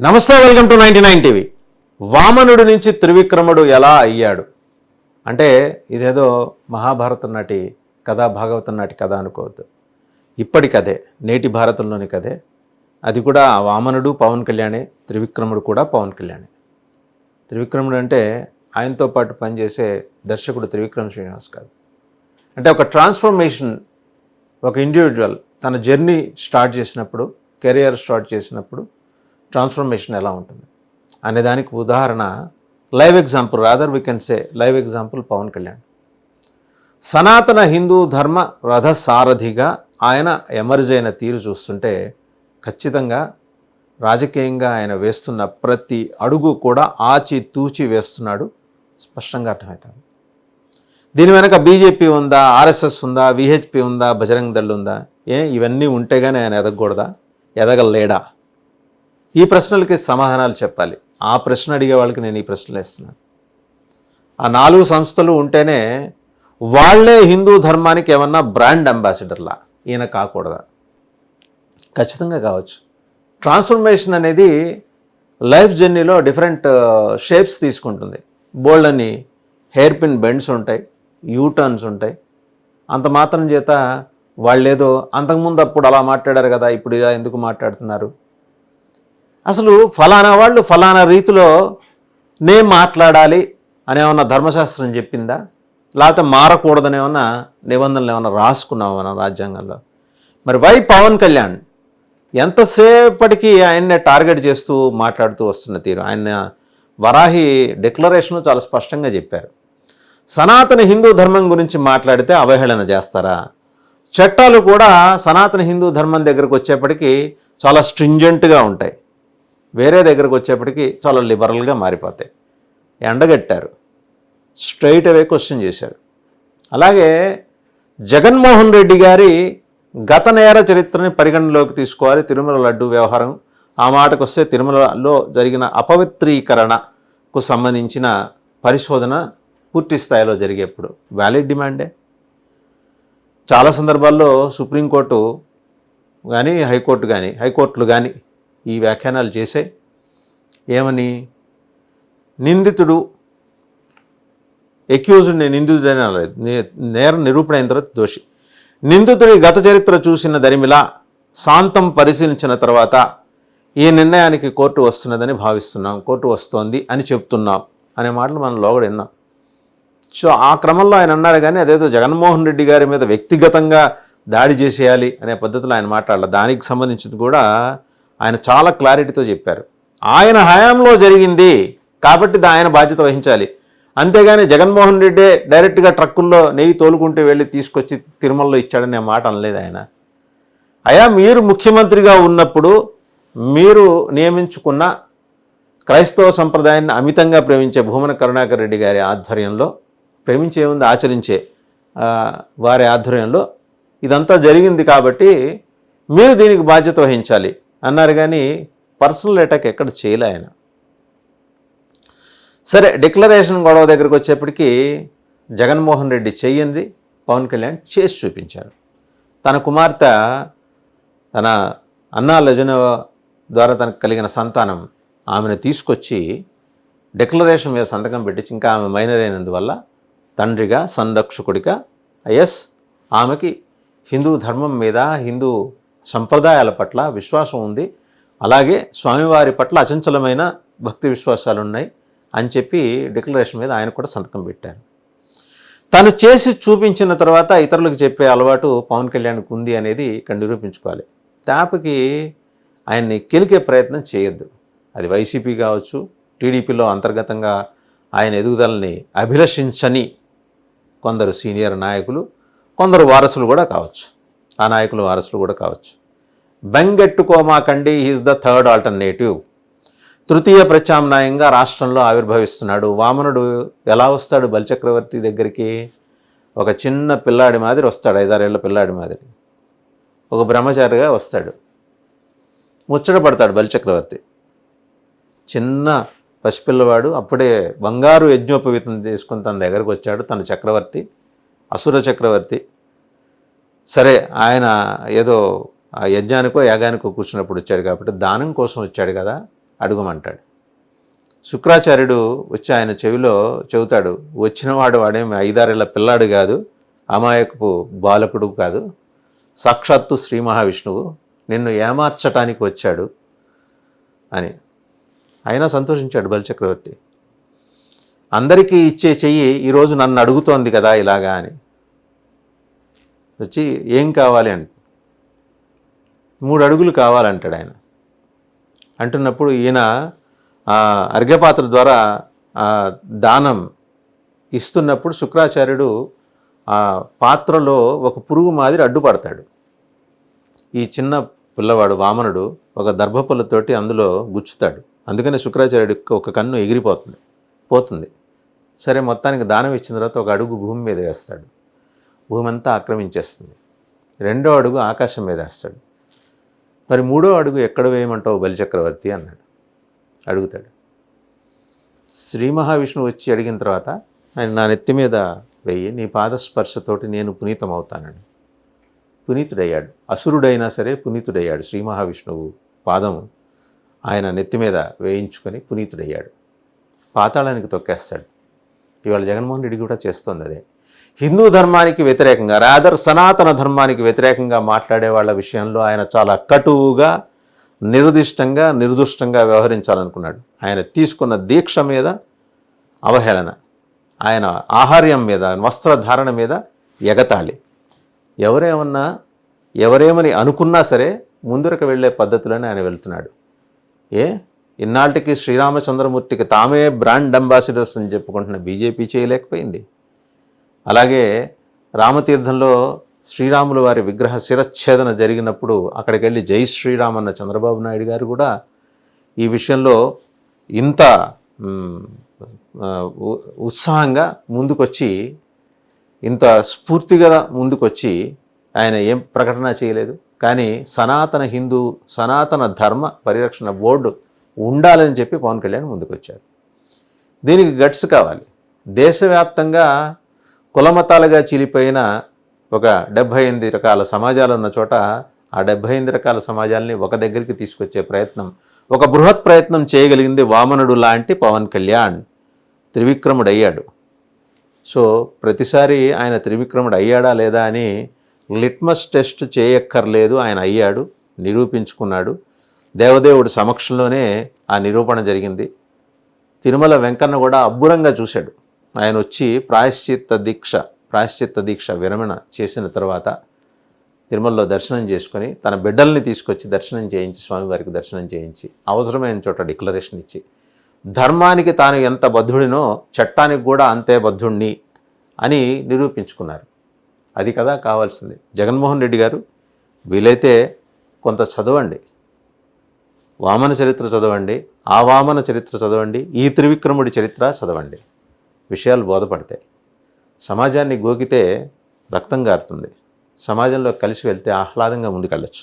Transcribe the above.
నమస్తే, welcome to 99 TV. వామనుడి నుంచి త్రివిక్రముడు ఎలా అయ్యాడు అంటే ఇదేదో మహాభారతం నాటి కథ, భాగవతం నాటి కథ అనుకోవద్దు. ఇప్పటి కథే, నేటి భారతంలోని కథే. అది కూడా వామనుడు పవన్ కళ్యాణే, త్రివిక్రముడు కూడా పవన్ కళ్యాణే. త్రివిక్రముడు అంటే ఆయనతో పాటు పనిచేసే దర్శకుడు త్రివిక్రమ్ శ్రీనివాస్ కాదు. అంటే ఒక ట్రాన్స్ఫర్మేషన్, ఒక ఇండివిజువల్ తన జర్నీ స్టార్ట్ చేసినప్పుడు, కెరియర్ స్టార్ట్ చేసినప్పుడు ట్రాన్స్ఫర్మేషన్ ఎలా ఉంటుంది అనే దానికి ఉదాహరణ, live example, rather we can say live example Pawan Kalyan. సనాతన హిందూ ధర్మ రథసారథిగా ఆయన ఎమర్జ్ అయిన తీరు చూస్తుంటే ఖచ్చితంగా రాజకీయంగా ఆయన వేస్తున్న ప్రతి అడుగు కూడా ఆచి తూచి వేస్తున్నాడు, స్పష్టంగా అర్థమవుతుంది. దీని వెనక బీజేపీ ఉందా, ఆర్ఎస్ఎస్ ఉందా, విహెచ్పి ఉందా, బజరంగ్ దళ్ ఉందా? ఇవన్నీ ఉంటే కానీ ఆయన ఎదగకూడదా, ఎదగలేడా? ఈ ప్రశ్నలకి సమాధానాలు చెప్పాలి. ఆ ప్రశ్న అడిగే వాళ్ళకి నేను ఈ ప్రశ్నలు వేస్తున్నాను. ఆ 4 సంస్థలు ఉంటేనే వాళ్లే హిందూ ధర్మానికి ఏమన్నా బ్రాండ్ అంబాసిడర్లా. ఈయన కాకూడదా? ఖచ్చితంగా కావచ్చు. ట్రాన్స్ఫర్మేషన్ అనేది లైఫ్ జర్నీలో డిఫరెంట్ షేప్స్ తీసుకుంటుంది. బోల్డ్ అని హెయిర్ పిన్ బెండ్స్ ఉంటాయి, యూటర్న్స్ ఉంటాయి. అంత మాత్రం చేత వాళ్ళేదో అంతకుముందు అప్పుడు అలా మాట్లాడారు కదా, ఇప్పుడు ఇలా ఎందుకు మాట్లాడుతున్నారు? అసలు ఫలానా వాళ్ళు ఫలానా రీతిలో నేను మాట్లాడాలి అనేమన్నా ధర్మశాస్త్రం చెప్పిందా? లేకపోతే మారకూడదనేమన్నా నిబంధనలు ఏమన్నా రాసుకున్నాం మనం రాజ్యాంగంలో? మరి వై పవన్ కళ్యాణ్ ఎంతసేపటికి ఆయన్నే టార్గెట్ చేస్తూ మాట్లాడుతూ వస్తున్న తీరు? ఆయన వరాహి డిక్లరేషన్లో చాలా స్పష్టంగా చెప్పారు. సనాతన హిందూ ధర్మం గురించి మాట్లాడితే అవహేళన చేస్తారా? చట్టాలు కూడా సనాతన హిందూ ధర్మం దగ్గరకు వచ్చేప్పటికీ చాలా స్ట్రింజెంట్గా ఉంటాయి, వేరే దగ్గరకు వచ్చేప్పటికి చాలా లిబరల్గా మారిపోతాయి. ఎండగట్టారు, స్ట్రైట్ అవే క్వశ్చన్ చేశారు. అలాగే జగన్మోహన్ రెడ్డి గారి గత నేర చరిత్రని పరిగణనలోకి తీసుకోవాలి. తిరుమల లడ్డు వ్యవహారం, ఆ మాటకు వస్తే తిరుమలలో జరిగిన అపవిత్రీకరణకు సంబంధించిన పరిశోధన పూర్తి స్థాయిలో జరిగేప్పుడు వ్యాలిడ్ డిమాండే. చాలా సందర్భాల్లో సుప్రీంకోర్టు కానీ హైకోర్టులు కానీ ఈ వ్యాఖ్యానాలు చేసే ఏమని, నిందితుడు ఎక్యూజ్డ్ని నిందితుడైన నేరం నిరూపణ అయిన తర్వాత దోషి, నిందితుడి గత చరిత్ర చూసిన దరిమిలా శాంతం పరిశీలించిన తర్వాత ఈ నిర్ణయానికి కోర్టు వస్తున్నదని భావిస్తున్నాం, కోర్టు వస్తోంది అని చెప్తున్నాం అనే మాటలు మనం లోగడ విన్నాం. సో ఆ క్రమంలో ఆయన అన్నారు. కానీ అదేదో జగన్మోహన్ రెడ్డి గారి మీద వ్యక్తిగతంగా దాడి చేసేయాలి అనే పద్ధతిలో ఆయన మాట్లాడాలి. దానికి సంబంధించింది కూడా ఆయన చాలా క్లారిటీతో చెప్పారు. ఆయన హయాంలో జరిగింది కాబట్టి ఆయన బాధ్యత వహించాలి, అంతేగాని జగన్మోహన్ రెడ్డి డైరెక్ట్గా ట్రక్కుల్లో నెయ్యి తోలుకుంటూ వెళ్ళి తీసుకొచ్చి తిరుమలలో ఇచ్చాడనే మాట అనలేదు ఆయన. అయా, మీరు ముఖ్యమంత్రిగా ఉన్నప్పుడు మీరు నియమించుకున్న క్రైస్తవ సంప్రదాయాన్ని అమితంగా ప్రేమించే భూమన కరుణాకర్ రెడ్డి గారి ఆధ్వర్యంలో, ప్రేమించే ఉంది ఆచరించే వారి ఆధ్వర్యంలో ఇదంతా జరిగింది కాబట్టి మీరు దీనికి బాధ్యత వహించాలి అన్నారు. కానీ పర్సనల్ అటాక్ ఎక్కడ చేయలే ఆయన. సరే, డిక్లరేషన్ గొడవ దగ్గరికి వచ్చేప్పటికీ జగన్మోహన్ రెడ్డి చెయ్యింది పవన్ కళ్యాణ్ చేసి చూపించారు. తన కుమార్తె, తన అన్నా లజన ద్వారా తనకు కలిగిన సంతానం, ఆమెను తీసుకొచ్చి డిక్లరేషన్ మీద సంతకం పెట్టించి, ఇంకా ఆమె మైనర్ అయినందువల్ల తండ్రిగా, సంరక్షకుడిగా, ఆమెకి హిందూ ధర్మం మీద, హిందూ సంప్రదాయాల పట్ల విశ్వాసం ఉంది, అలాగే స్వామివారి పట్ల అచంచలమైన భక్తి విశ్వాసాలు ఉన్నాయి అని చెప్పి డిక్లరేషన్ మీద ఆయన కూడా సంతకం పెట్టారు. తను చేసి చూపించిన తర్వాత ఇతరులకు చెప్పే అలవాటు పవన్ కళ్యాణ్కి ఉంది అనేది ఇక్కడ నిరూపించుకోవాలి. తాపకి ఆయన్ని కెలికే ప్రయత్నం చేయొద్దు. అది వైసీపీ కావచ్చు, టీడీపీలో అంతర్గతంగా ఆయన ఎదుగుదలని అభిలషించని కొందరు సీనియర్ నాయకులు, కొందరు వారసులు కూడా కావచ్చు, ఆ నాయకులు వారసులు కూడా కావచ్చు. బెంగెట్టుకోమాకండి, హీఈస్ ద థర్డ్ ఆల్టర్నేటివ్. తృతీయ ప్రత్యామ్నాయంగా రాష్ట్రంలో ఆవిర్భవిస్తున్నాడు. వామనుడు ఎలా వస్తాడు బలిచక్రవర్తి దగ్గరికి? ఒక చిన్న పిల్లాడి మాదిరి వస్తాడు, 5-6 ఏళ్ల పిల్లాడి మాదిరి, ఒక బ్రహ్మచారిగా వస్తాడు. ముచ్చట పడతాడు బలిచక్రవర్తి. చిన్న పసిపిల్లవాడు, అప్పుడే బంగారు యజ్ఞోపవీతం తీసుకుని తన దగ్గరకు వచ్చాడు. తన చక్రవర్తి, అసుర చక్రవర్తి. సరే, ఆయన ఏదో ఆ యజ్ఞానికో యాగానికో కూర్చున్నప్పుడు వచ్చాడు కాబట్టి దానం కోసం వచ్చాడు కదా, అడుగమంటాడు. శుక్రాచార్యుడు వచ్చి ఆయన చెవిలో చెబుతాడు, వచ్చినవాడు వాడేమి 5-6 ఏళ్ల పిల్లాడు కాదు, అమాయకపు బాలకుడు కాదు, సాక్షాత్తు శ్రీ మహావిష్ణువు నిన్ను ఏమార్చటానికి వచ్చాడు అని. అయినా సంతోషించాడు బలిచక్రవర్తి. అందరికీ ఇచ్చే చెయ్యి ఈరోజు నన్ను అడుగుతోంది కదా ఇలాగా అని. వచ్చి ఏం కావాలి అంటే 3 అడుగులు కావాలంటాడు ఆయన. అంటున్నప్పుడు ఈయన అర్ఘ్యపాత్ర ద్వారా దానం ఇస్తున్నప్పుడు శుక్రాచార్యుడు ఆ పాత్రలో ఒక పురుగు మాదిరి అడ్డుపడతాడు. ఈ చిన్న పిల్లవాడు వామనుడు ఒక దర్భపుల్లతోటి అందులో గుచ్చుతాడు. అందుకనే శుక్రాచార్యుడికి ఒక కన్ను పోతుంది. సరే, మొత్తానికి దానం ఇచ్చిన తర్వాత ఒక అడుగు భూమి మీద వేస్తాడు. భూమి అంతా ఆక్రమించేస్తుంది. 2వ అడుగు ఆకాశం మీద వేస్తాడు. మరి 3వ అడుగు ఎక్కడ వేయమంటావు బలిచక్రవర్తి అన్నాడు. అడుగుతాడు. శ్రీ మహావిష్ణువు వచ్చి అడిగిన తర్వాత ఆయన నా నెత్తి మీద వెయ్యి, నీ పాదస్పర్శతోటి నేను పునీతమవుతానని. పునీతుడయ్యాడు. అసురుడైనా సరే పునీతుడయ్యాడు. శ్రీ మహావిష్ణువు పాదము ఆయన నెత్తి మీద వేయించుకొని పునీతుడయ్యాడు. పాతాళానికి తొక్కేస్తాడు. ఇవాళ జగన్మోహన్ రెడ్డి కూడా చేస్తోంది అదే. హిందూ ధర్మానికి వ్యతిరేకంగా, రాదర్ సనాతన ధర్మానికి వ్యతిరేకంగా మాట్లాడే వాళ్ళ విషయంలో ఆయన చాలా కటువుగా, నిర్దుష్టంగా వ్యవహరించాలనుకున్నాడు. ఆయన తీసుకున్న దీక్ష మీద అవహేళన, ఆయన ఆహార్యం మీద, వస్త్రధారణ మీద ఎగతాళి. ఎవరేమని అనుకున్నా సరే ముందరకు వెళ్ళే పద్ధతిలోనే ఆయన వెళ్తున్నాడు. ఇన్నాళ్ళకి శ్రీరామచంద్రమూర్తికి తామే బ్రాండ్ అంబాసిడర్స్ అని చెప్పుకుంటున్న బీజేపీ చేయలేకపోయింది. అలాగే రామతీర్థంలో శ్రీరాముల వారి విగ్రహ శిరచ్ఛేదన జరిగినప్పుడు అక్కడికి వెళ్ళి జై శ్రీరామ్ అన్న చంద్రబాబు నాయుడు గారు కూడా ఈ విషయంలో ఇంత ఉత్సాహంగా ముందుకొచ్చి, ఇంత స్ఫూర్తిగా ముందుకొచ్చి ఆయన ఏం ప్రకటన చేయలేదు. కానీ సనాతన ధర్మ పరిరక్షణ బోర్డు ఉండాలని చెప్పి పవన్ కళ్యాణ్ ముందుకొచ్చారు. దీనికి గట్స్ కావాలి. దేశవ్యాప్తంగా కులమతాలుగా చీలిపోయిన ఒక 78 రకాల సమాజాలు ఉన్న చోట ఆ 78 రకాల సమాజాలని ఒక దగ్గరికి తీసుకొచ్చే ప్రయత్నం, ఒక బృహత్ ప్రయత్నం చేయగలిగింది వామనుడు లాంటి పవన్ కళ్యాణ్. త్రివిక్రముడు అయ్యాడు. సో ప్రతిసారి ఆయన త్రివిక్రముడు అయ్యాడా లేదా అని లిట్మస్ టెస్ట్ చేయక్కర్లేదు. ఆయన అయ్యాడు, నిరూపించుకున్నాడు. దేవదేవుడి సమక్షంలోనే ఆ నిరూపణ జరిగింది. తిరుమల వెంకన్న కూడా అబ్బురంగా చూశాడు. ఆయన వచ్చి ప్రాయశ్చిత్త దీక్ష విరమణ చేసిన తర్వాత తిరుమలలో దర్శనం చేసుకొని తన బిడ్డల్ని తీసుకొచ్చి దర్శనం చేయించి, స్వామివారికి దర్శనం చేయించి, అవసరమైన చోట డిక్లరేషన్ ఇచ్చి, ధర్మానికి తాను ఎంత బద్ధుడినో చట్టానికి కూడా అంతే బద్ధుణ్ణి అని నిరూపించుకున్నారు. అది కదా కావాల్సింది. జగన్మోహన్ రెడ్డి గారు వీలైతే కొంత చదవండి, వామన చరిత్ర చదవండి, ఆ వామన చరిత్ర చదవండి, ఈ త్రివిక్రముడి చరిత్ర చదవండి. విషయాలు బోధపడతాయి. సమాజాన్ని గోకితే రక్తం గారుతుంది. సమాజంలో కలిసి వెళ్తే ఆహ్లాదంగా ముందుకెళ్ళచ్చు.